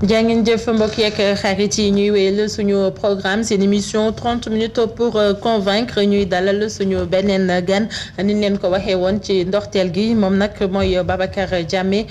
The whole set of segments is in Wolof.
jaa ngeen jëf mbokk yeeg xarit yi ñuy wéyal suñu programme seen émission 30 minutes pour convaincre ñuy dalal suñu beneen gan ni leen ko waxee woon ci ndorteel gi moom nag mooy Babacar Diamé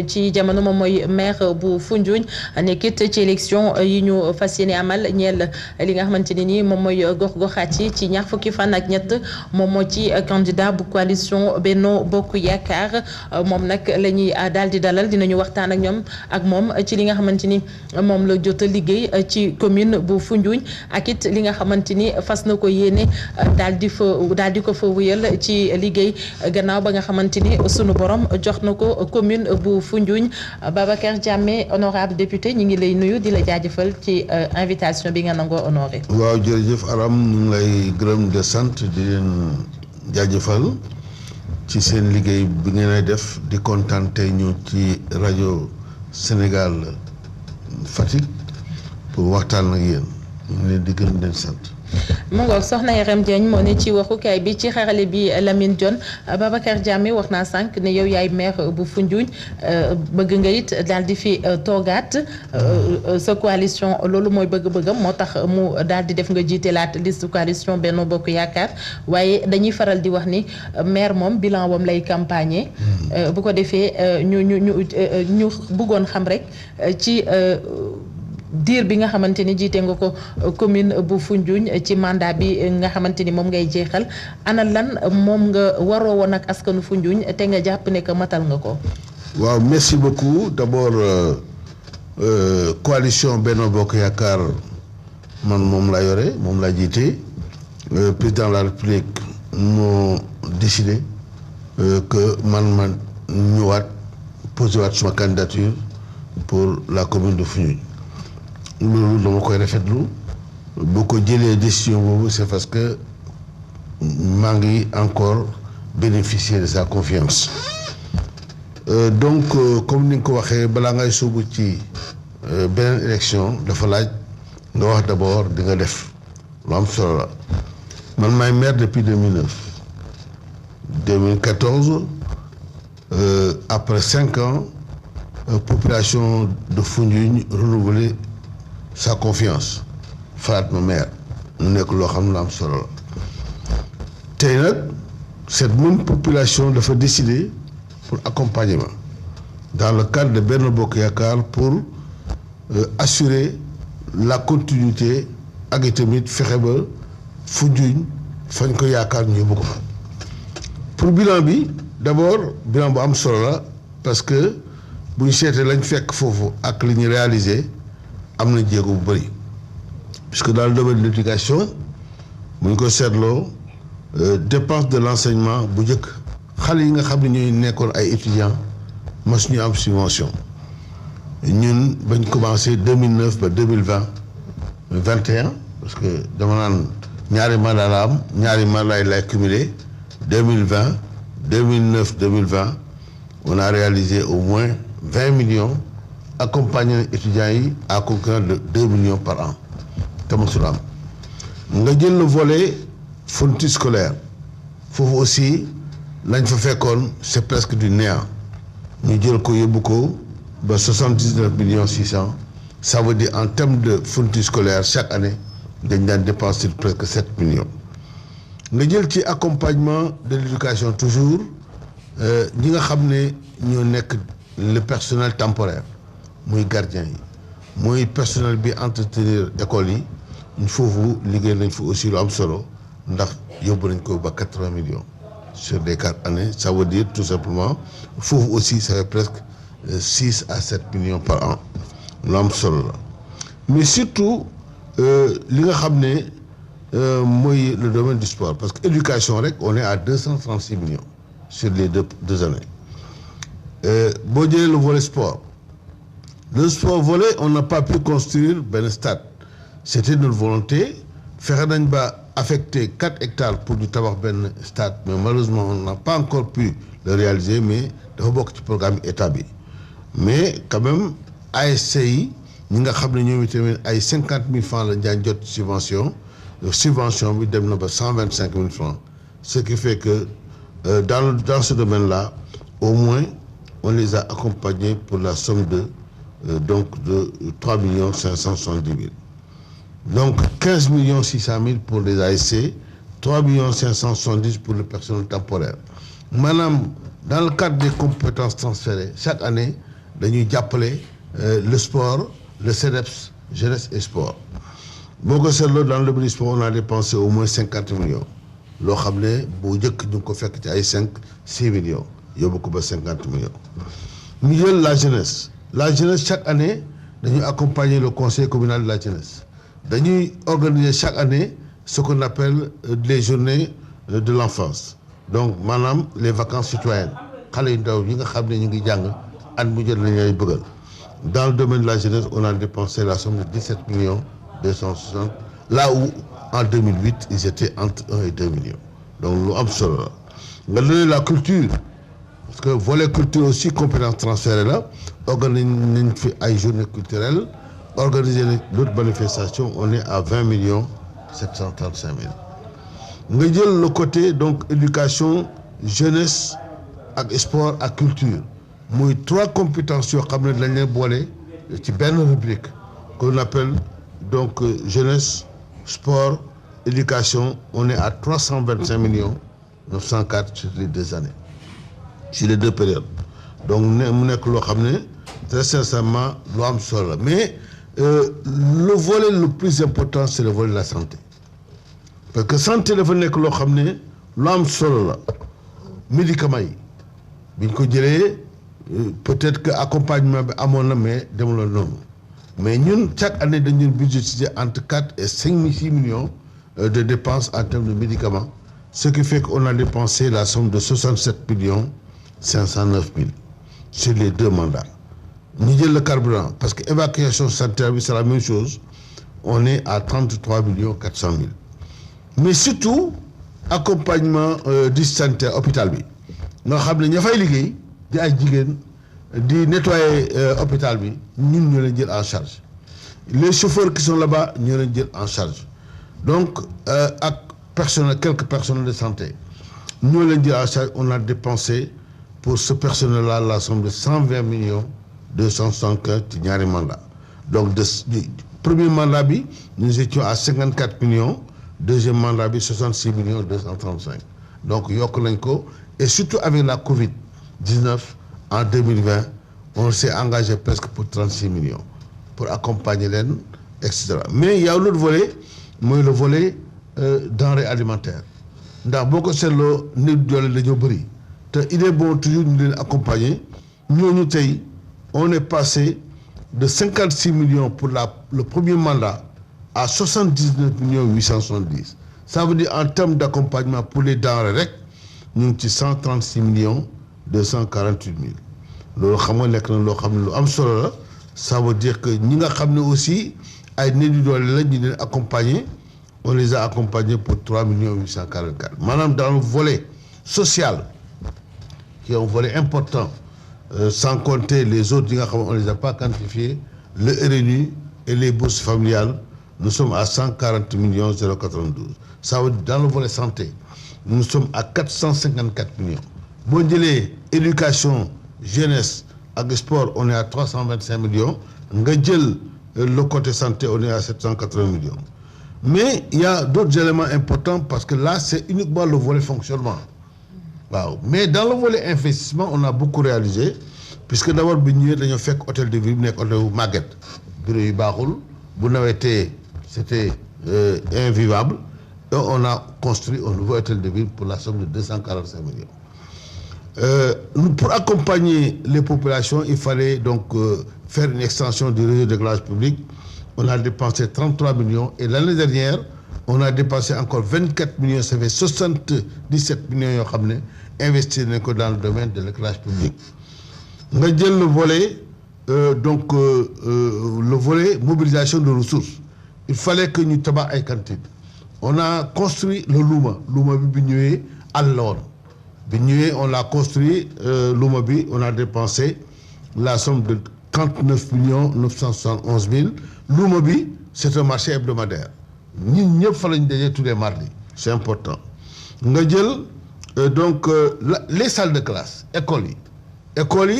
ci jamono moom mooy maire bu Foundiougne nekkit ci élection yi ñu fas yéene amal ñeel li nga xamante ne nii moom mooy gox-goxaat yi ci ñaar fukki fan ak ñett moom moo ci candidat bu coalition Benno Bokk Yaakaar moom nag la ñuy daal di dalal dinañu waxtaan ak ñoom ak moom ci li nga xamante ni moom la jot a liggéey ci commune bu Foundiougne ak it li nga xamante ni fas na ko yéene daal di ko fa wéyal ci liggéey gannaaw ba nga xamante ni sunu borom jox na ko commune bu Foundiougne. Babacar Diamé honorable député ñu ngi lay nuyu di la jaajëfal ci invitation bi nga nangoo honoré. waaw jërëjëf Aram ñu ngi lay gërëm de sant di leen jaajëfal ci seen liggéey bi ngeen ay def di kontaan tey ñu ci rajo Sénégal Fatick pour waxtaan ak yéen ñu ngi leen di gërëm di leen sant. mu ngoog soxna Yaram Diagne moo ne ci waxukaay bi ci xarale bi Lamine Dione. Babacar Diamé wax naa sànq ne yow yaay maire bu Foundiougne bëgg nga it daal di fi toogaat sa coalition loolu mooy bëgg-bëggam moo tax mu daal di def nga jiitelaat liste coalition Benno Bokk Yaakaar waaye dañuy faral di wax ni maire moom bilan wam lay campagne bu ko defee ñu bëggoon xam rek ci diir bi nga xamante ni jiite nga ko commune bu Foundiougne ci mandat bi nga xamante ni moom ngay jeexal ana lan moom nga waroo woon ak askanu Foundiougne te nga jàpp ne que matal nga ko. waaw merci beaucoup d'abord coalition Benno Bokk Yaakaar man moom laa yore moom laa jiite président de la République moo décidé que ma ñëwaat posé waat suma candidature pour la commune de Foundiougne. loolu dama koy rafetlu boo ko jëlee décision boobu c'est parce que maa ngi encore bénéficier de sa confiance donc comme ni nga ko waxee balaa ngay sóobu ci beneen élection dafa laaj nga wax d'abord di nga def lu am solo la man maay maire depuis 2009 2014 après 5 ans population de Foundiougne renouvelée sa confiance faat ma maire mu nekk loo xam ne am solo la tey nag cette même population dafa décider pour accompagner ma dans le cadre de Benno Bokk Yaakaar pour assurer la continuité ak itamit fexe ba Foundiougne fañ ko yaakaar ñu yóbbu ko fa pour bilan bi d'abord bilan bu am solo la parce que bu ñu seetee lañ fekk foofu ak li ñu réalisé am na jéego bu bëri puisque dans le domaine de l'éducation bu ñu ko seetloo dépense de l'enseignement bu njëkk xale yi nga xam ne ñooy nekkoon ay étudiants mas ñu am subvention ñun bañ commencé 2009 ba 2021 parce que dama naan ñaari mandat la am ñaari mandat lay cumulé 2020 on a réalisé au moins 20 millions accompagner étudiants yi à concurrence de 2 millions par an te mosul am nga jël le volet fourniture scolaire foofu aussi lañ fa fekkoon c'est presque du néant ñu jël ko yóbbu ko ba 79 millions 600 ça veut dire en termes de fourniture scolaire chaque année dañ daan dépenser presque 7 millions nga jël ci accompagnement de l'éducation toujours ñi nga xam ne ñoo nekk le personnel temporaire muy gardien yi muy personnel bi entretenir école yi foofu liggéey nañ fa aussi lu am solo ndax yóbbu nañ ko ba 80 millions sur les 4 années ça veut dire tout simplement foofu aussi ça fait presque 6 à 7 millions par an lu am solo la mais surtout li nga xam ne mooy le domaine du sport parce que éducation rek on est à 236 millions sur les deux années boo jëlee le volet sport. Le sport volet on n'a pas pu construire benn stade c'était notre volonté fexe nañ ba affecter 4 hectares pour ñu tabax benn stade mais malheureusement on n'a pas encore pu le réaliser mais dafa bokk ci programme état bi mais quand même ASC yi ñi nga xam ne ñoom itamit ay 50 000 francs la daan jot subvention bi dem na ba 125 000 francs ce qui fait que dans ce domaine-là au moins on les a accompagnés pour la somme de donc de 3 570 000. Donc 15 600 000 pour les ASC, 3 570 000 pour le personnel temporaire. Madame, dans le cadre des compétences transférées, chaque année, nous appelons le sport, le CEDEPS, jeunesse et sport. Dans le ministère, on a dépensé au moins 50 millions. Nous avons fait 6 millions. Il y a beaucoup de 50 millions. Nous la jeunesse. La jeunesse, chaque année, nous accompagnons le conseil communal de la jeunesse. Nous organisons chaque année ce qu'on appelle les journées de l'enfance. Donc, madame, les vacances citoyennes. Dans le domaine de la jeunesse, on a dépensé la somme de 17 260 là où en 2008, ils étaient entre 1 et 2 millions. Donc, nous avons la culture. Parce que volet culture aussi, compétence transférée là, organiser une journée culturelle, organiser d'autres manifestations, on est à 20 735 000. Nous avons le côté donc éducation, jeunesse, et sport et culture. Nous avons 3 compétences comme nous avons ci benn rubrique qu'on appelle donc jeunesse, sport, éducation. On est à 325 904 sur les 2 années. Sur les 2 périodes. Donc, très sincèrement, mais le volet le plus important, c'est le volet de la santé. Parce que santé, le volet que l'homme seul, médicaments, peut-être que accompagnement à mon mais mais nous, chaque année, nous budgétisons entre 4 et 6 millions de dépenses en termes de médicaments, ce qui fait qu'on a dépensé la somme de 67 509 000 sur les 2 mandats. Nous avons le carburant, parce que l'évacuation sanitaire, c'est la même chose, on est à 33 400 000. Mais surtout, accompagnement du sanitaire hôpital. Nous avons di nettoyer hôpital, nous les jël en charge. Les chauffeurs qui sont là-bas, nous les jël en charge. Donc, quelques personnels de santé, nous les jël en charge, on a dépensé pour ce personnel-là la somme de 120 275 ñaari mandat. Donc, du premier mandat, nous étions à 54 millions, deuxième mandat, 66 235. Donc, et surtout avec la Covid-19, en 2020, on s'est engagé presque pour 36 millions pour accompagner les, etc. Mais il y a un autre volet, le volet denrées alimentaires. Dans beaucoup de il est bon toujours de les accompagner. Nous, on est passé de 56 millions pour le premier mandat à 79 870. Ça veut dire en termes d'accompagnement pour les denrées, nous avons 136 248 000. Ça veut dire que nous avons aussi accompagné, on les a accompagnés pour 3 844 000. Madame, dans le volet social, qui est un volet important, sans compter les autres, on ne les a pas quantifiés, le RNU et les bourses familiales, nous sommes à 140 092. Ça veut dire dans le volet santé, nous sommes à 454 millions. Bon, éducation, jeunesse, et sport, on est à 325 millions. Le côté santé, on est à 780 millions. Mais il y a d'autres éléments importants parce que là, c'est uniquement le volet fonctionnement. Wow. Mais dans le volet investissement, on a beaucoup réalisé, puisque d'abord, nous avons fait hôtel de ville, hôtel de Maguette, c'était invivable. Et on a construit un nouveau hôtel de ville pour la somme de 245 millions. Pour accompagner les populations, il fallait donc faire une extension du réseau d'éclairage public. On a dépensé 33 millions et l'année dernière, on a dépensé encore 24 millions, ça fait 77 millions investis dans le domaine de l'éclairage public. On a dit le volet, le volet mobilisation de ressources. Il fallait que nous tabac et cantine. On a construit le Louma Bignué à l'ordre. Bignué, on l'a construit, Loumabi, on a dépensé la somme de 39 971 000. Loumabi, c'est un marché hebdomadaire. Nous avons tous les mardis. C'est important. Nous avons donc les salles de classe, écoles. Écoles,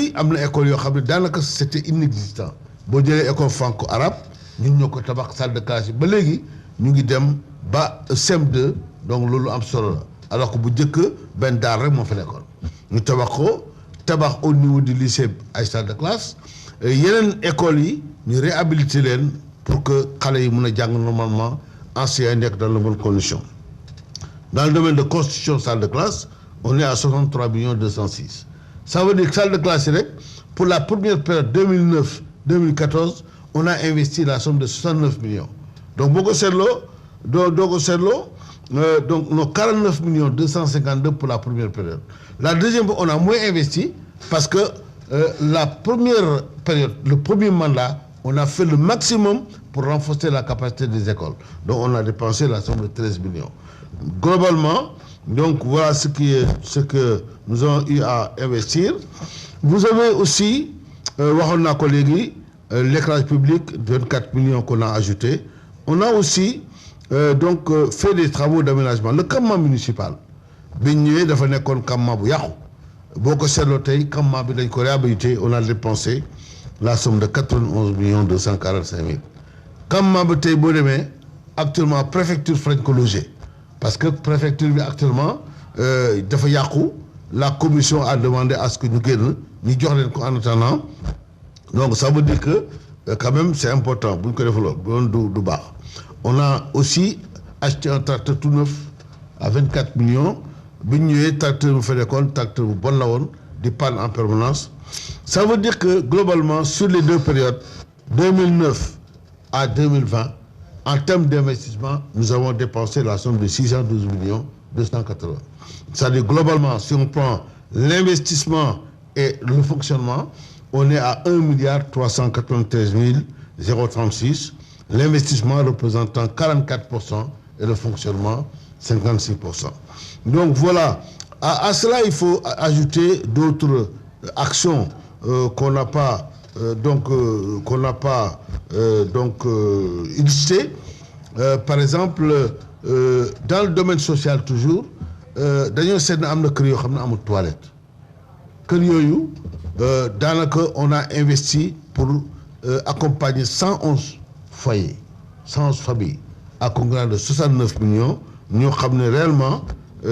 c'était inexistant. boo jëlee école franco-arabe ñun ñoo ko tabax salle de classe yi ba léegi ñu ngi dem ba CM2 donc loolu am solo la alors que bu njëkk benn daar rek moo fa nekkoon ñu tabax au niveau du lycée ay salle de classe yeneen écoles yi ñu réhabiliter leen pour que xale yi mun a jàng normalement enseignants nekk dans de bonnes conditions. Dans le domaine de construction de salle de classe, on est à 63 206. Ça veut dire que salle de classe, pour la première période 2009-2014, on a investi la somme de 69 millions. Donc, beaucoup c'est l'eau, donc nos 49 252 pour la première période. La deuxième, on a moins investi parce que la première période, le premier mandat, on a fait le maximum pour renforcer la capacité des écoles. Donc, on a dépensé la somme de 13 millions. Globalement, donc voilà ce que nous avons eu à investir. Vous avez aussi, l'éclairage public, 24 millions qu'on a ajouté. On a aussi fait des travaux d'aménagement. Le campement municipal, on a dépensé la somme de 91 245 000. Campement actuellement, préfecture franco-logée. Parce que la préfecture actuellement, la commission a demandé à ce que nous gagnons, en attendant. Donc ça veut dire que quand même c'est important. On a aussi acheté un tracteur tout neuf à 24 millions. Tracteur bon des pannes en permanence. Ça veut dire que globalement, sur les deux périodes, 2009 à 2020, en termes d'investissement, nous avons dépensé la somme de 612 280. C'est-à-dire globalement, si on prend l'investissement et le fonctionnement, on est à 1 393 036. L'investissement représentant 44% et le fonctionnement 56%. Donc voilà, à cela il faut ajouter d'autres actions qu'on n'a pas illustrées. Par exemple, dans le domaine social toujours, toilette. On a investi pour accompagner 111 foyers, 111 familles, à congrès de 69 millions. Nous avons réellement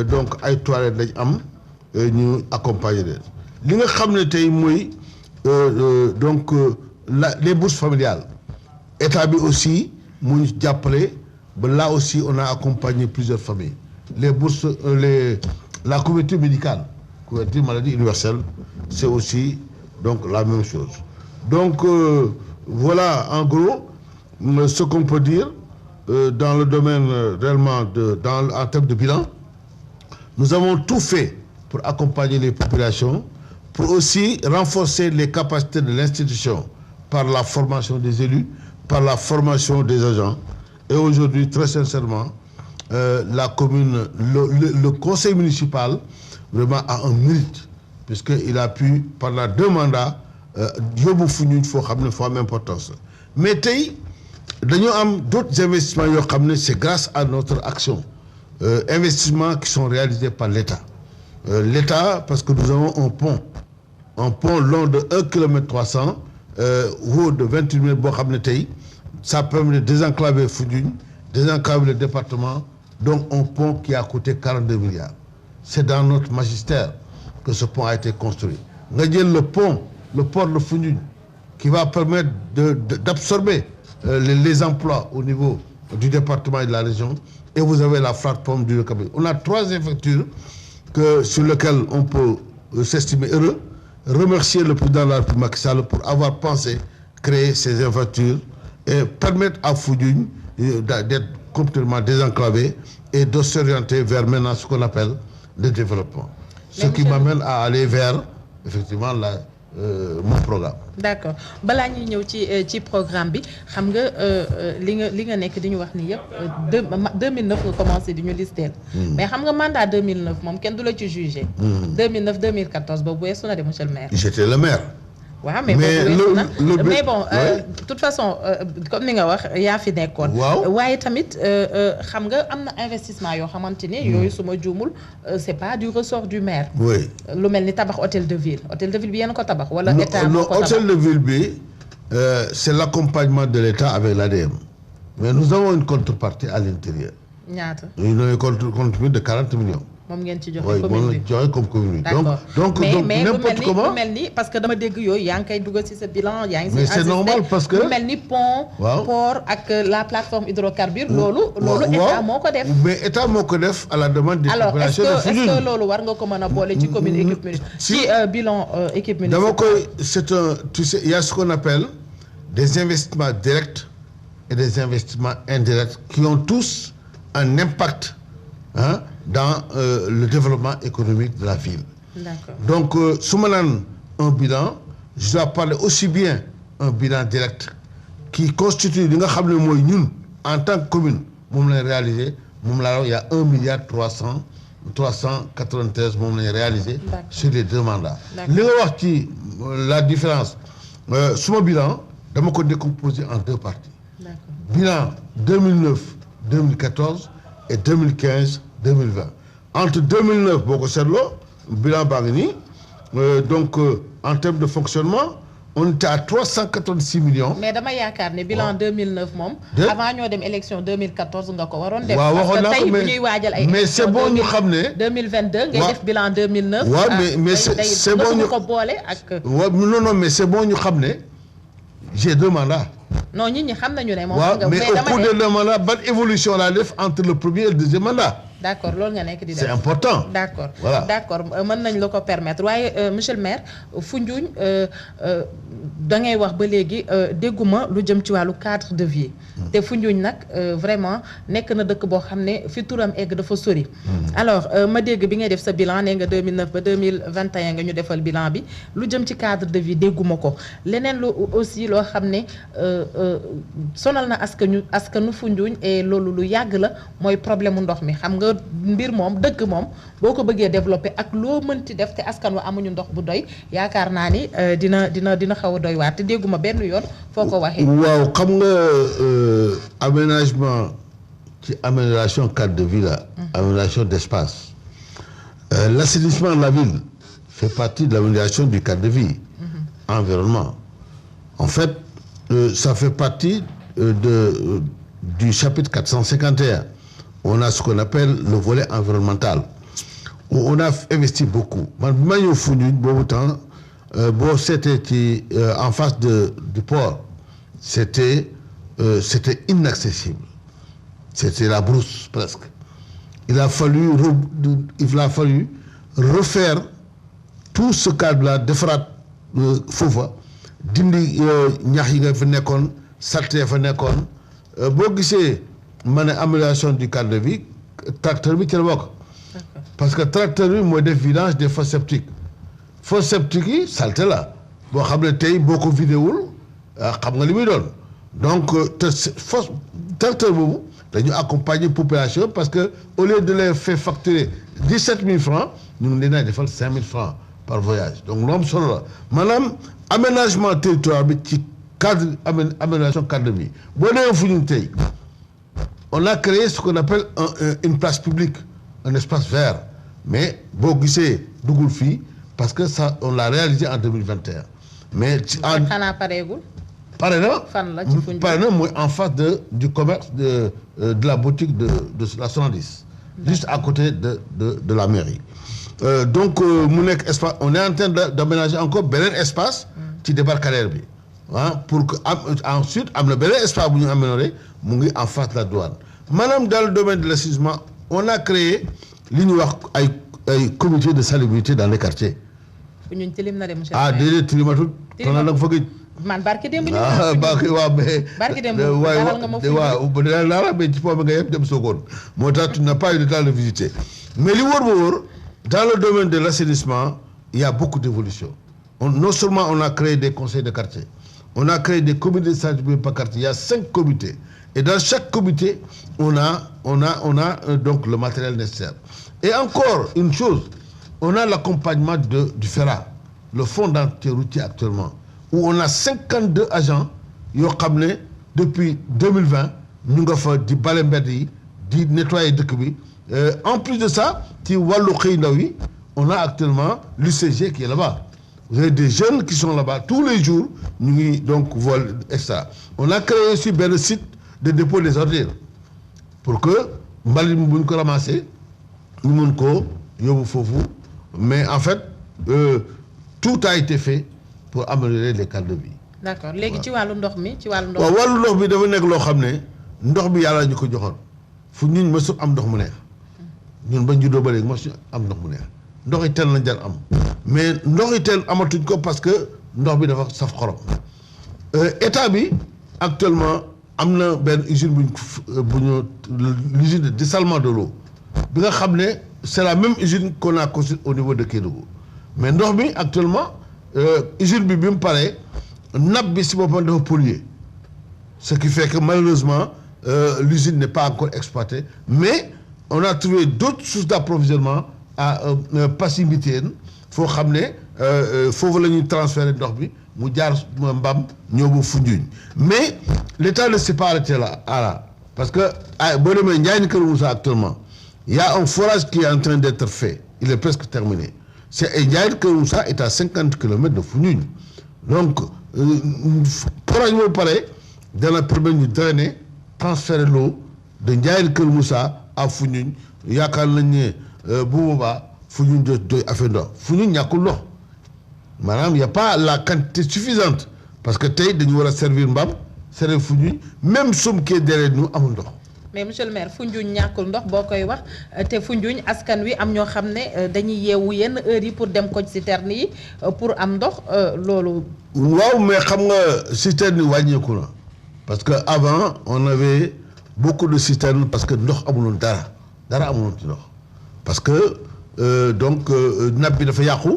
donc ay toilettes lañ am ñu accompagner leen. Li nga donc les bourses familiales. État bi aussi mu jàppale ba là aussi on a accompagné plusieurs familles. Les bourses la couverture médicale, couverture maladie universelle, c'est aussi donc la même chose. Donc voilà en gros ce qu'on peut dire dans le domaine réellement en termes de bilan. Nous avons tout fait pour accompagner les populations, pour aussi renforcer les capacités de l'institution par la formation des élus, par la formation des agents. Et aujourd'hui, très sincèrement, la commune, le conseil municipal vraiment a un mérite, puisqu'il a pu, pendant 2 mandats, yóbbu fu ñu foo xam ne foo am importance. Mais tey dañoo am d'autres investissements yoo xam ne c'est grâce à notre action. Investissements qui sont réalisés par l'État. L'État, parce que nous avons un pont long de 1,3 km, haut de 28 mètres, ça permet de désenclaver Foundiougne, désenclaver le département, donc un pont qui a coûté 42 milliards. C'est dans notre magistère que ce pont a été construit. Nous avons le port de Foundiougne, qui va permettre d'absorber les emplois au niveau du département et de la région. Et vous avez la plateforme du Cameroun. On a 3 infrastructures sur lesquelles on peut s'estimer heureux. Remercier le président de la République Macky Sall pour avoir pensé créer ces infrastructures et permettre à Foundiougne d'être complètement désenclavé et de s'orienter vers maintenant ce qu'on appelle le développement. Ce qui m'amène à aller vers effectivement mon programme. D'accord balaa ñuy ñëw ci programme bi xam nga li nga nekk di ñu wax ni yëpp 2009 nga commencé di ñu listeel. mais xam nga mandat 2009 moom kenn du la ci jugé. 2009 2014 boobu weesu na de monsieur le maire. J'étais le maire. waaw mais mais bon de toute façon comme ni nga wax yaa fi nekkoon. waaye tamit xam nga am na investissement yoo xamante ni yooyu suma juumul c'est pas du ressort du maire. oui lu mel ni tabax hôtel de ville bi yéen ko tabax. wala état moo ko tabax hôtel de ville bi c'est l'accompagnement de l'État avec l'ADM. Mais nous avons une contrepartie à l'intérieur. ñaata. Une contrepartie de 40 millions. moom ngeen ci joxe Oui, commune bi joxe comme commune. Donc mais n'importe comment. lu mel ni parce que dama dégg yooyu yaa ngi koy dugal ci sa bilan yaa ngi. Mais c'est normal parce que lu mel ni pont. waaw port ak la plateforme hydrocarbures. loolu état moo ko def. mais état moo ko def à la demande des populations de Foundiougne. alors est-ce que loolu war nga ko mën a boole ci commune équipe municipale. ci bilan équipe municipale. dama koy c'est un tu sais il y a ce qu'on appelle des investissements directs et des investissements indirects qui ont tous un impact dans le développement économique de la ville. D'accord. Donc su ma naan un bilan je dois parler aussi bien un bilan direct qui constitue li nga xam ne mooy ñun en tant que commune moom lañ réalisé moom laa il y a 1 milliard 393 moom lañ réalisé sur les 2 mandats. li nga wax ci la différence suma bilan dama ko décomposer en 2 parties. Bilan 2009 2014 et 2015 2020 entre 2009 boo ko seetloo bilan baa ngi nii donc en termes de fonctionnement on était à 386 millions. mais dama yaakaar ne bilan 2009 moom. avant ñoo dem élection 2014 nga ko waroon def. waaw waxoon naa ko parce que tey bu ñuy waajal ay. mais c'est bon ñu xam ne. 2022 ngay def bilan 2009. waaw mais c'est bon ñu ko boole ak. waaw non mais c'est bon ñu xam ne j'ai 2 mandats. non nit ñi xam nañu ne moom. waaw mais au cours des 2 mandats ban évolution laa def entre le premier et le deuxième mandat. d'accord loolu nga nekk di def c'est important. d'accord voilà d'accord mën nañ la ko permettre waaye monsieur le maire Foundiougne da ngay wax ba léegi dégguma lu jëm ci wàllu cadre de vie. te Foundiougne nag vraiment nekk na dëkk boo xam ne fi turam egg dafa sori. alors ma dégg bi ngay def sa bilan nee nga 2009 ba 2021 nga ñu defal bilan bi lu jëm ci cadre de vie dégguma ko leneen lu aussi loo xam ne sonal na askanu Foundiougne et loolu lu yàgg la mooy problème mu ndox mi xam nga. mbir moom dëkk moom boo ko bëggee développer ak loo mënti def te askan wa amuñu ndox bu doy yaakaar naa ni dina xaw a doy waar te dégguma benn yoon foo ko waxee. waaw xam nga aménagement ci amélioration cadre de vie la. amélioration d'espace. L'assainissement de la ville fait partie de l'amélioration du cadre de vie. Environnement. En fait ça fait partie du chapitre 451. On a ce qu'on appelle le volet environnemental où on a investi beaucoup man bi ma ñëw Foundiougne boobu temps boo seetee ci en face du port c'était inaccessible, c'était la brousse presque. Il a fallu refaire tout ce cadre-là defaraat foofa dindi ñax yi nga fa nekkoon salté fa nekkoon boo gisee ma ne amélioration du cadre de vie tracteur bi ci la bokk. parce que tracteur bi mooy def vidange des fosses septiques yi saleté la boo xam ne tey boo ko vidéwul xam nga li muy doon donc te fosse tracteur boobu dañu accompagner population parce que au lieu de les faire facturer 17 000 francs ñu ngi leen a defal 5 000 francs par voyage donc lu am solo la maanaam aménagement territoire bi ci cadre aménagement cadre de vie boo demee fu ñu tey. On a créé ce qu'on appelle une place publique, un espace vert. Mais boo gisee dugul fii parce que ça on l'a réalisé en 2021. mais xanaa pareegul. pare na fan la ci Foundiougne pare na mooy en face du commerce de la boutique de la 70. juste à côté de la mairie. Donc mu nekk espace on est en train d'aménager encore beneen espace. ci débarcadère bi. pour que ensuite am na beneen espace bu ñu amélioré mu ngi en face de la douane maanaam dans le domaine de l'assainissement on a créé li ñuy wax ay comité de salubrité dans les quartiers. Foundiougne tilim na de monsieur. déedéet tilimatul. xanaa da nga fa gëj. man barki démb ñu. waaw mais. barki démb dalal nga ma waaw mais ci foofu nga yëpp dem Sokone moo tax tu n'as pas eu le temps de visiter mais li wóor ba wóor dans le domaine de l'assainissement il y a beaucoup d'évolution non seulement on a créé des conseils de quartier. On a créé des comités de salubrité par quartier. Il y a 5 comités. Et dans chaque comité, on a donc le matériel nécessaire. Et encore une chose, on a l'accompagnement du FERA, le Fonds d'entretien routier actuellement, où on a 52 agents yoo xam ne depuis 2020 ñu nga fa di bale mbedd yi di nettoyer dëkk bi. En plus de ça ci wàllu xëy ndaw yi on a actuellement l'UCG qui est là-bas. vous avez des jeunes qui sont là-bas tous les jours ñu ngi donc vol extra on a créé aussi benn site de dépôt des ordures pour que mbalit mi bu ñu ko ramasser ñu mën koo yóbbu foofu mais en fait tout a été fait pour améliorer les cadres de vie. d'accord léegi ci wàllu ndox mi waaw wàllu ndox bi dafa nekk loo xam ne ndox bi yàlla ñu ko joxoon fu ñun mësul am ndox mu neex ñun bañ juddoo ba léegi mësul am ndox mu neex ndox yi teen lañ jar am mais ndox yi teen amatuñ ko parce que ndox bi dafa saf xorom état bi actuellement am na benn usine bu ñu l'usine de dessalement de l'eau bi nga xam ne c'est la même usine qu'on a construite au niveau de Kédougou mais ndox mi actuellement usine bi mu paree nappe bi si boppam dafa polluer ce qui fait que malheureusement l'usine n'est pas encore exploitée mais on a trouvé d'autres sources d'approvisionnement à Passy Mbitène foo xam ne foofu la ñuy transférer ndox bi mu jaar Mbam ñëw ba Foundiougne mais l'État ne s'est pas arrêté là parce que boo demee Ndiayène Kër Moussa actuellement il y a un forage qui est en train d'être fait il est presque terminé Ndiayène Kër Moussa est à 50 kilomètres de Foundiougne donc forage boobu pare dana permettre ñu drainer transférer l'eau de Ndiayène Kër Moussa à Foundiougne yaakaar nañ ne bu boobaa Foundiougne doy affaire ndox Foundiougne ñàkkul ndox maanaam y a pas la quantité suffisante parce que tey dañu war a servir Mbam servir Foundiougne même somme qui est derrière nous amul ndox. mais monsieur le maire Foundiougne ñàkkul ndox boo koy wax te Foundiougne askan wi am ñoo xam ne dañuy yeewu yenn heures yi pour dem ko citerne yi pour am ndox loolu. waaw mais xam nga citerne yi wàññeeku na parce que avant on avait beaucoup de citernes parce que ndox amuloon dara amuloon ci ndox parce que donc nappe bi dafa yàqu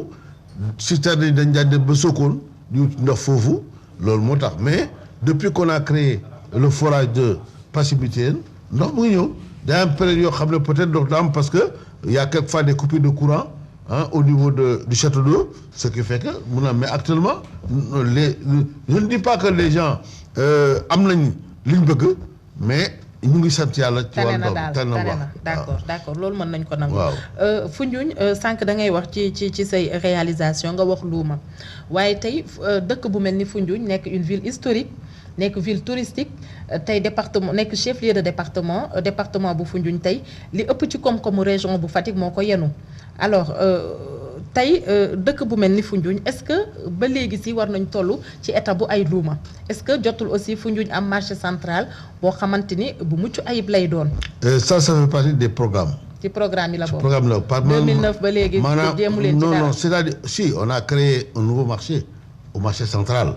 citernes yi dañ daan dem ba Sokone di wut ndox foofu loolu moo tax mais depuis qu'on a créé le forage de Passy Mbitène ndox mu ngi ñëw day am période yoo xam ne peut-être ndox da am parce que y a quelquefois des coupures de courant au niveau du château d'eau ce qui fait que mun na mais actuellement je ne dis pas que les gens am nañ li ñu bëgg mais ñu ngi sant yàlla ci wàllu ndox tane na d'accord loolu mën nañ ko nangu. waaw Foundiougne sànq da ngay wax ci say réalisation nga wax luuma waaye tey dëkk bu mel ni Foundiougne nekk une ville historique nekk ville touristique tey département nekk chef-lieu de département bu Foundiougne tey li ëpp ci koom-koomu région bu Fatick moo ko yenu alors tey dëkk bu mel ni Foundiougne est-ce que ba léegi si war nañ toll ci état bu ay luuma est-ce que jotul aussi Foundiougne am marché central boo xamante ni bu mucc ayib lay doon. ça fait partie des programmes. ci programme yi la boobu programme la par 2009 ba léegi. jéemu leen ci dara non c'est-à-dire si on a créé un nouveau marché au marché central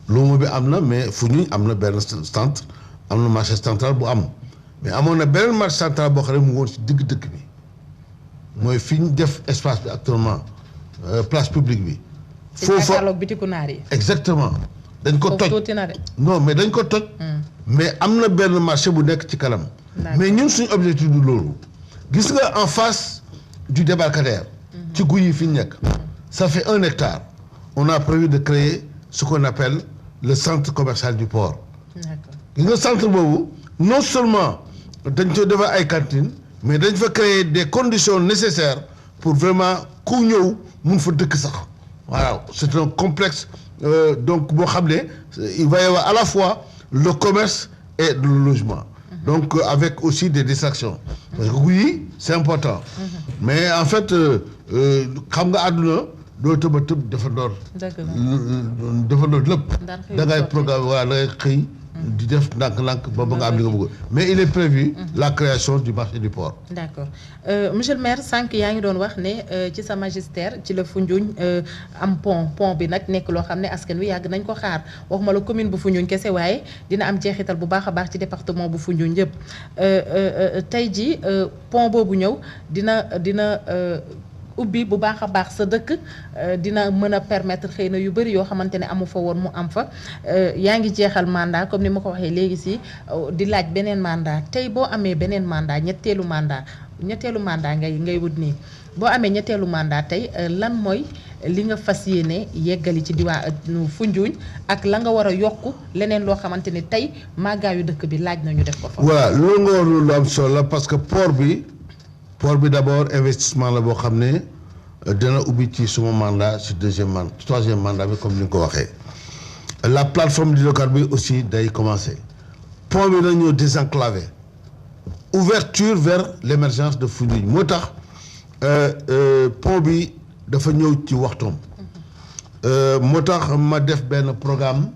luuma bi am na mais Foundiougne am na benn centre am na marché central bu am mais amoon na beneen marché central boo xam ne mu ngi woon si digg dëkk bi mooy fi ñu def espace bi actuellement place publique bi. foofu jàkkaarloog bitiku naar yi. exactement dañ ko toj tuuti na de. non mais dañ ko toj. mais am na benn marché bu nekk ci kanam. mais ñun suñu objectif du loolu. gis nga en face du débarcadère. ci guy yi fi ñu nekk. ça fait 1 hectare. on a prévu de créer ce qu'on appelle le centre commercial du port. d'accord gis nga centre boobu non seulement dañ ko defar ay cantines mais dañ fa créer des conditions nécessaires pour vraiment ku ñëw mun fa dëkk sax. voilà c'est un complexe donc boo xam ne il va y avoir à la fois le commerce et le logement. donc avec aussi des distractions. parce que oui c'est important. mais en fait xam nga àdduna doo tëb a tëb dafa door. dafa door lépp. da ngay programme voilà da ngay xëy. di def ndànk-ndànk ba nga am li nga bëgg mais il est prévu la création du marché du port. d'accord monsieur le maire sànq yaa ngi doon wax ne ci sa magistère ci la Foundiougne am pont bi nag nekk loo xam ne askan wi yàgg nañ ko xaar waxuma la commune bu Foundiougne kese waaye dina am jeexital bu baax a baax ci département bu Foundiougne yëpp tey jii pont boobu ñëw dina ubbi bu baax a baax sa dëkk dina mën a permettre xëy na yu bëri yoo xamante ne amu fa woon mu am fa yaa ngi jeexal mandat comme ni ma ko waxee léegi si di laaj beneen mandat tey boo amee beneen mandat ñetteelu mandat ngay wut nii boo amee ñetteelu mandat tey lan mooy li nga fas yéene yeggali ci diwaanu Foundiougne ak la nga war a yokk leneen loo xamante ni tey màggaayu dëkk bi laaj nañu def ko fa. voilà loolu nga war lu am solo la parce que port bi d'abord investissement la boo xam ne dana ubbi ci suma mandat ci troisième mandat bi comme ni nga ko waxee la plateforme d'hydrocarbures aussi day commencer pont bi na ñëw désenclavé ouverture vers l'émergence de Foundiougne moo tax pont bi dafa ñëw ci waxtoom moo tax ma def benn programme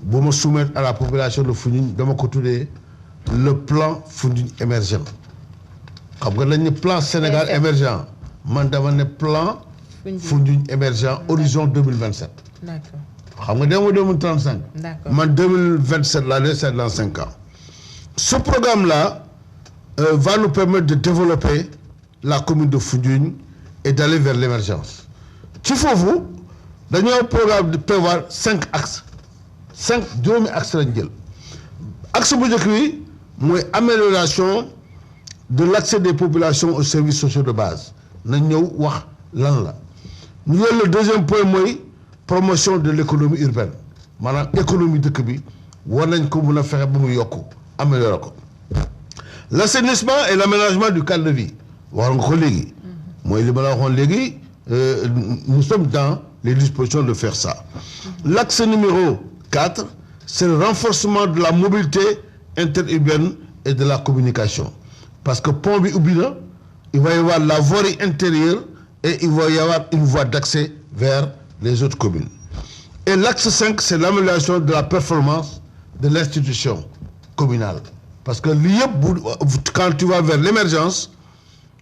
bu ma soumettre à la population de Foundiougne dama ko tuddee le plan Foundiougne émergent xam nga dañ ne plan Sénégal émergent man dama ne plan Foundiougne émergent horizon 2027. D'accord. xam nga dama 2035. D'accord. Man 2027 là c'est dans 5 ans. Ce programme là va nous permettre de développer la commune de Foundiougne et d'aller vers l'émergence. ci foofu dañoo programme de prévoir 5 axes 5 juróomi axes lañ jël axe bu njëkk bi mooy amélioration de l'accès des populations aux services sociaux de base nañ ñëw wax lan la ñu jël le deuxième point mooy promotion de l'économie urbaine maanaam économie dëkk bi war nañ ko mën a fexe ba mu yokku améliorer ko l'assainissement et l'aménagement du cadre de vie wax nga ko léegi mooy li ma la waxoon léegi nous sommes dans les dispositions de faire ça. L'axe numéro 4, c'est le renforcement de la mobilité interurbaine et de la communication. Parce que pont bi ubbi na, il va y avoir la voirie intérieure et il va y avoir une voie d'accès vers les autres communes. Et l'axe 5, c'est l'amélioration de la performance de l'institution communale. Parce que quand tu vas vers l'émergence,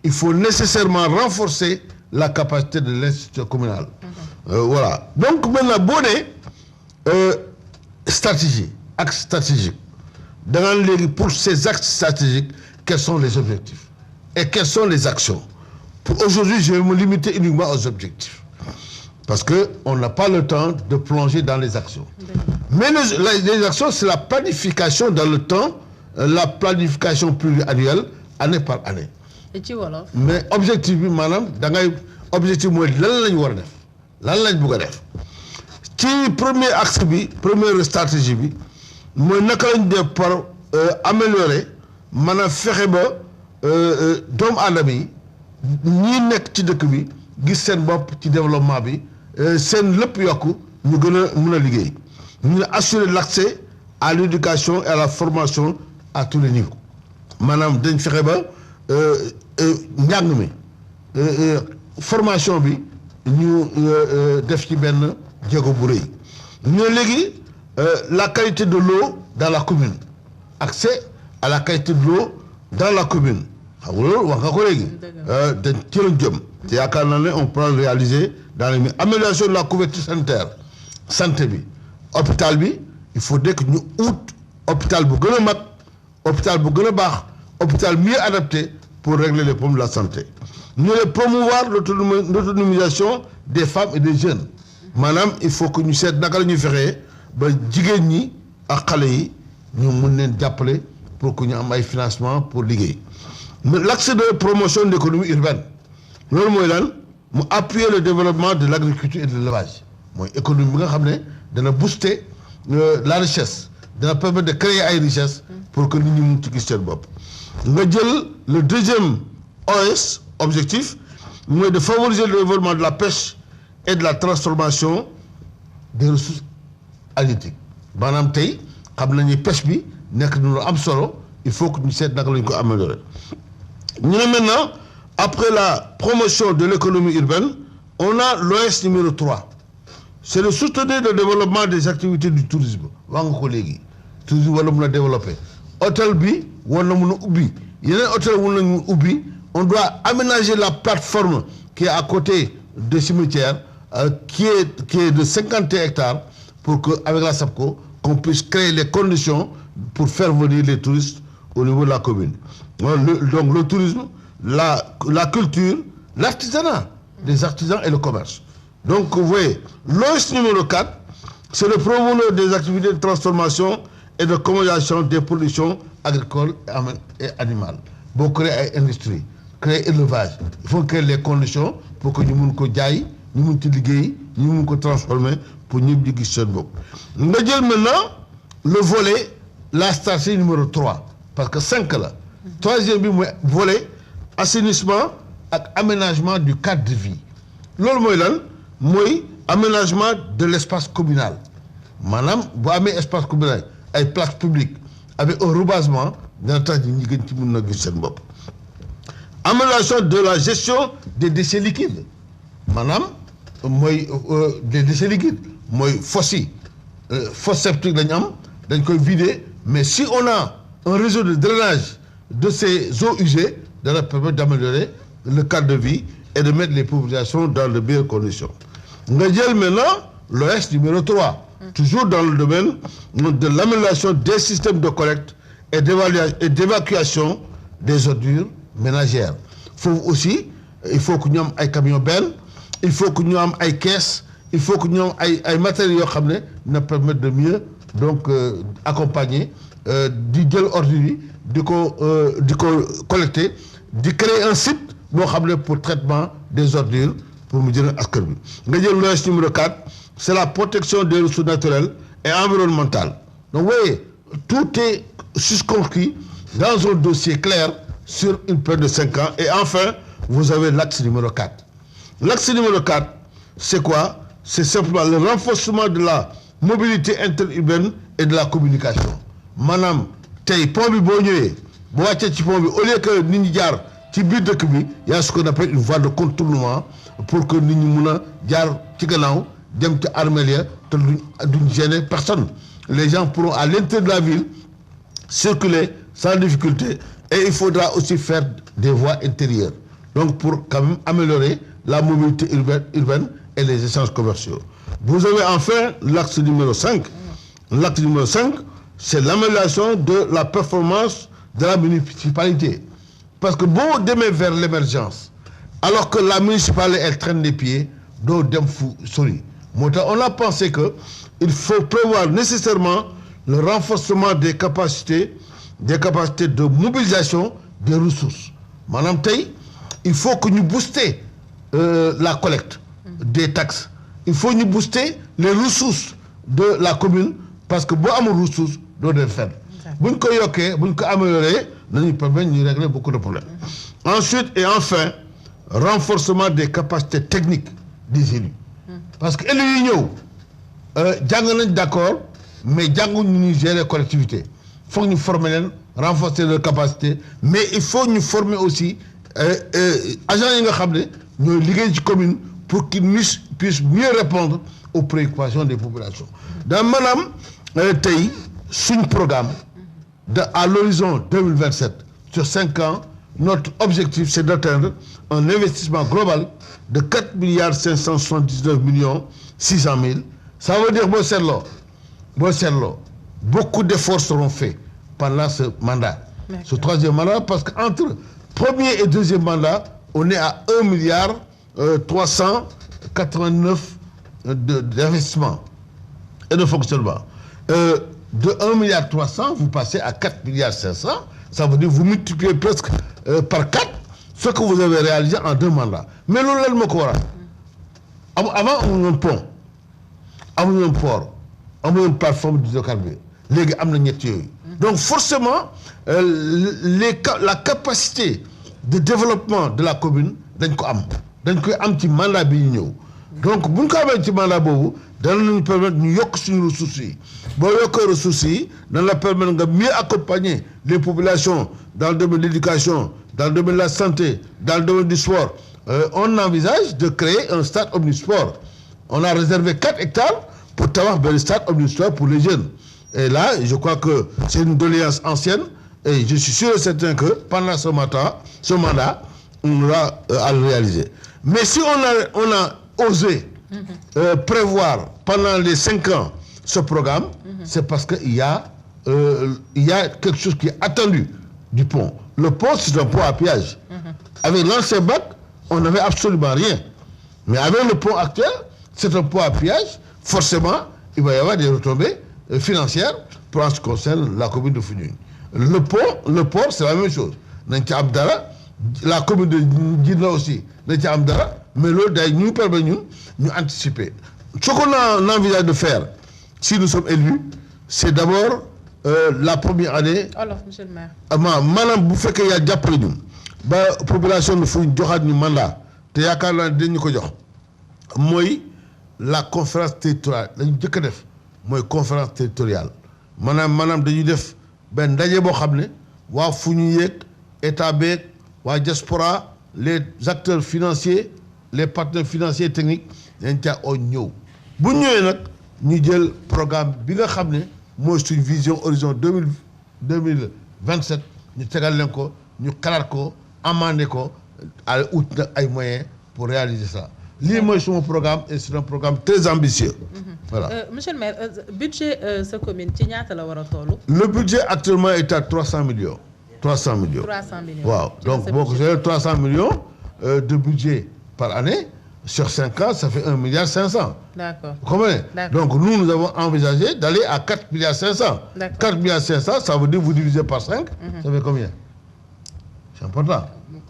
il faut nécessairement renforcer la capacité de l'institution communale. Voilà. Donc maintenant, stratégie, axe stratégique. Pour ces axes stratégiques, quels sont les objectifs et quelles sont les actions? Aujourd'hui, je vais me limiter uniquement aux objectifs. Parce qu'on n'a pas le temps de plonger dans les actions. Mais les actions, c'est la planification dans le temps, la planification pluriannuelle, année par année. Et ci wolof. Mais objectif bi maanaam da ngay objectif mooy lan lañ war a def lan lañ bëgg a def ci premier axe bi première stratégie bi mooy naka lañ def par améliorer mën a fexe ba doomu aadama yi ñii nekk ci dëkk bi gis seen bopp ci développement bi seen lépp yokku ñu gën a mën a liggéey ñu assurer l'accès à l'éducation et à la formation à tous les niveaux maanaam dañ fexe ba njàng mi formation bi ñu def ci benn jéego bu rëy ñu ne léegi la qualité de l'eau dans la commune accès à la qualité de l'eau dans la commune xam nga loolu wax nga ko léegi dañ ci lañ jëm te yaakaar naa ne on peut le réaliser dans les amélioration de la couverture sanitaire santé bi hôpital bi il faut que ñu ut hôpital bu gën a mag hôpital bu gën a baax hôpital mieux adapté pour régler les problèmes de la santé. Nous allons promouvoir l'autonomisation des femmes et des jeunes. Madame, il faut que nous sachions naka la ñuy fexee ba jigéen ñi ak xale yi ñu mën leen jàppale pour que ñu am ay financement pour liggéey. L'axe de promotion de l'économie urbaine loolu mooy lan mu appuyer le développement de l'agriculture et de l'élevage mooy économie bi nga xam ne dana booster la richesse dana permettre de créer ay richesse pour que nit ñi mun ci gis seen bopp. nga jël le deuxième OS objectif mooy de favoriser le développement de la pêche et de la transformation des ressources halieutiques maanaam tey xam nañu pêche bi nekk na lu am solo il faut que ñu seet naka la ñu ko améliorer ñu ne maintenant après la promotion de l'économie urbaine on a l'OS numéro 3 c'est de soutenir le développement des activités du tourisme wax nga ko léegi tourisme wala mun a développer hôtel bi war na mun a ubbi yeneen hôtel mun nañu ubbi on doit aménager la plateforme qui est à côté de cimetière qui est de 50 hectares pour que avec la SAPCO qu'on puisse créer les conditions pour faire venir les touristes au niveau de la commune. Donc le tourisme, la culture, l'artisanat, les artisans et le commerce. Donc vous voyez, l'OS numéro 4, c'est le promouvoir des activités de transformation et de commercialisation des productions agricoles et animales. Pour créer une industrie, créer élevage, il faut créer les conditions pour que nous puissions jaay, nous puissions liguer, nous puissions transformer pour nous puissions gagner. Nous avons maintenant le volet, la stratégie numéro 3, parce que 5 là. Troisième volet, assainissement et aménagement du cadre de vie. loolu mooy lan mooy aménagement de l'espace communal maanaam bu amee espace communal ay places publiques avec un reboisement dana tax ñi gën ci mën na gis seen bopp. Amélioration de la gestion des déchets liquides maanaam mooy des déchets liquides mooy fosse yi fosse septique lañu am dañ koy vider mais si on a un réseau de drainage de ces eaux usées dana permettre d'améliorer le cadre de vie et de mettre les populations dans de meilleures conditions. nga jël maintenant l'OS numéro 3 toujours dans le domaine de l'amélioration des systèmes de collecte et d'évacuation des ordures ménagères foofu aussi il faut que ñu am ay camions benn il faut que ñu am ay caisses il faut que ñu am ay matériaux yoo xam ne na permettre de mieux donc accompagner di jël ordures yi di ko collecter di créer un site boo xam ne pour traitement des ordures pour mu jëriñ askan bi nga jël l'OS numéro 4 c'est la protection des ressources naturelles et environnementales donc vous voyez tout est circonscrit dans un dossier clair sur une période de 5 ans. Et enfin, vous avez l'axe numéro 4. L'axe numéro 4, c'est quoi? C'est simplement le renforcement de la mobilité interurbaine et de la communication. Madame, tey pont bi boo ñëwee boo wàccee ci pont bi au lieu que nit ñi jaar ci biir dëkk bi y a ce qu'on appelle une voie de contournement pour que nit ñi mun a jaar ci gannaaw dem ci armeel ya te duñ gêner personne. Les gens pourront à l'intérieur de la ville circuler sans difficulté. Et il faudra aussi faire des voies intérieures. Donc pour quand même améliorer la mobilité urbaine et les échanges commerciaux. Vous avez enfin l'axe numéro 5. L'axe numéro 5, c'est l'amélioration de la performance de la municipalité. Parce que bon demain vers l'émergence, alors que la municipalité elle traîne les pieds, doo dem fu sori. Moo tax on a pensé que il faut prévoir nécessairement le renforcement des capacités de mobilisation des ressources maanaam tey il faut que ñu booster la collecte des taxes il faut ñu booster les ressources de la commune parce que boo amul ressources doo dem fenn bu ñu ko yokkee bu ñu ko amélioré nañu permettre ñu régler beaucoup de problèmes. Ensuite et enfin renforcement des capacités techniques des élus parce que élus yi ñëw jàng nañ d'accord mais jànguñu ñuy gérer collectivité. Faut nous former leen renforcer leurs capacités mais il faut nous former aussi agents yi nga xam ne ñooy liggéey ci commune pour qu'ils puissent mieux répondre aux préoccupations des populations. dans maanaam tey suñ programme à l'horizon 2027 sur 5 ans notre objectif c'est d'atteindre un investissement global de 4 milliards 579 millions 600 000 ça veut dire boo seetloo beaucoup d'efforts seront faits pendant ce mandat. D'accord. Ce troisième mandat, parce qu'entre premier et deuxième mandat, on est à 1 milliard 389 d'investissement et de fonctionnement. De 1 milliard 300, vous passez à 4 milliards 500. Ça veut dire que vous multipliez presque par 4 ce que vous avez réalisé en 2 mandats. Mais l'on l'a avant, on a un pont, on a un port, on a une plateforme d'hydrocarbures. Léegi am na ñett yooyu. Donc forcément la capacité de développement de la commune dañ ko am ci mandat bi ñu ñëw. Donc bu ñu ko amee ci mandat boobu danañu permettre ñu yokk suñu ressources yi boo yokkee ressources yi dana la permettre nga mieux accompagner les populations dans le domaine de l'éducation, dans le domaine de la santé, dans le domaine du sport. On envisage de créer un stade omnisport. On a réservé 4 hectares pour tabax benn stade omnisport pour les jeunes. Et là, je crois que c'est une doléance ancienne et je suis sûr et certain que pendant ce mandat, on aura à le réaliser. Mais si on a osé prévoir pendant les 5 ans ce programme, c'est parce qu'il y a quelque chose qui est attendu du pont. Le pont, c'est un pont à péage. Avec l'ancien bac, on n'avait absolument rien. Mais avec le pont actuel, c'est un pont à péage. Forcément, il va y avoir des retombées financières pour en ce qui concerne la commune de Foundiougne. Le port, c'est la même chose. La commune de Djidna aussi, mais l'autre, nous permet nous anticiper. Ce qu'on envisage de faire, si nous sommes élus, c'est d'abord la première année. Alors, monsieur le maire. Madame, vous faites qu'il y a déjà la population de Foundiougne a un mandat. Il y a un mooy la conférence territoriale dañu jëkk a def mooy conférence territoriale maanaam dañuy def benn ndaje boo xam ne waa fu ñu yéeg état beeg waa diaspora les acteurs financiers les partenaires financiers et techniques dañ caa oo ñëw bu ñëwee nag ñu jël programme bi nga xam ne mooy suñ vision horizon 2027 ñu tegal leen ko ñu xalaat ko amandé ko à ut nag ay moyens pour réaliser ça lii mooy suma programme et c'est un programme très ambitieux. Voilà. Monsieur le maire budget sa commune ci ñaata la war a toll. Le budget actuellement est à 300 millions. 300 millions. 300 millions. Waaw donc boo ko jëlee 300 millions de budget par année sur 5 ans ça fait 1,5 milliard. D'accord. Vous comprenez? Donc nous avons envisagé d'aller à 4,5 milliards. 4,5 milliards, ça veut dire vous divisez par 5. Ça fait combien? C'est important.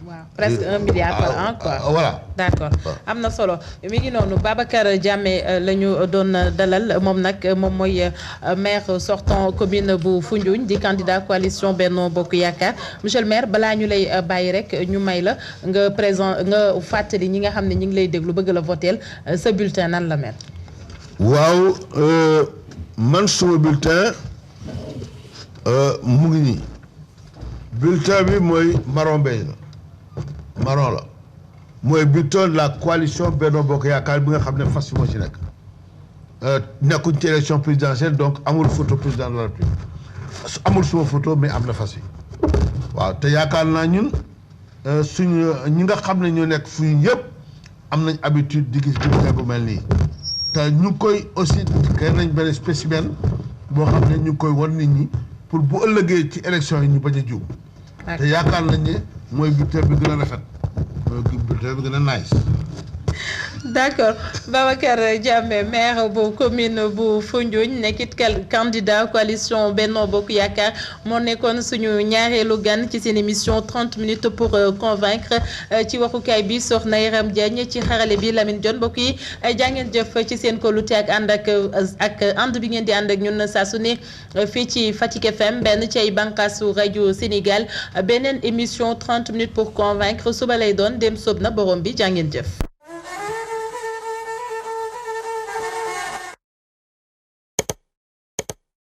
Waaw presque 1 milliard par an quoi. Voilà. D'accord am na solo mi ngi noonu Babacar Diamé la ñu doon dalal moom nag moom mooy maire sortant commune bu Foundiougne di candidat coalition Benno Bokk Yaakaar monsieur le maire balaa ñu lay bàyyi rek ñu may la nga fàttali ñi nga xam ne ñi ngi lay déglu bëgg la voteel sa bulletin nan la mel. waaw man suma bulletin mu ngi nii bulletin bi mooy marron beige la. marron la mooy bulletin de la coalition Benno Bokk Yaakaar bi nga xam ne fas yi moo ci nekk nekkuñ ci élection présidentielle donc amul photo président de la République amul suma photo mais am na fas yi waaw te yaakaar naa ñun suñu ñi nga xam ne ñoo nekk fu ñu yëpp am nañ habitude di gis bulletin bu mel nii te ñu ngi koy aussi kay nañ benn spécimen boo xam ne ñu ngi koy wan nit ñi pour bu ëllëgee ci élection yi ñu bañ a juum te yaakaar nañ ne mooy bulletin bi gën a rafet mooy bulletin bi gën a nice. D'accord Babacar Diamé maire bu commune bu Foundiougne nekkit candidat coalition Benno Bokk Yaakaar moo nekkoon suñu ñaareelu gan ci seen émission 30 minutes pour convaincre ci waxukaay bi Soxna Yaram Diagne ci xarale bi Lamine Dione mbokk yi jàngeen jëf ci seen kóolute ak ànd ak ànd bi ngeen di ànd ak ñun saa su ne fii ci Fatick FM benn ci ay bànqaasu rajo Sénégal beneen émission 30 minutes pour convaincre suba lay doon dem soob na borom bi jàngeen jëf.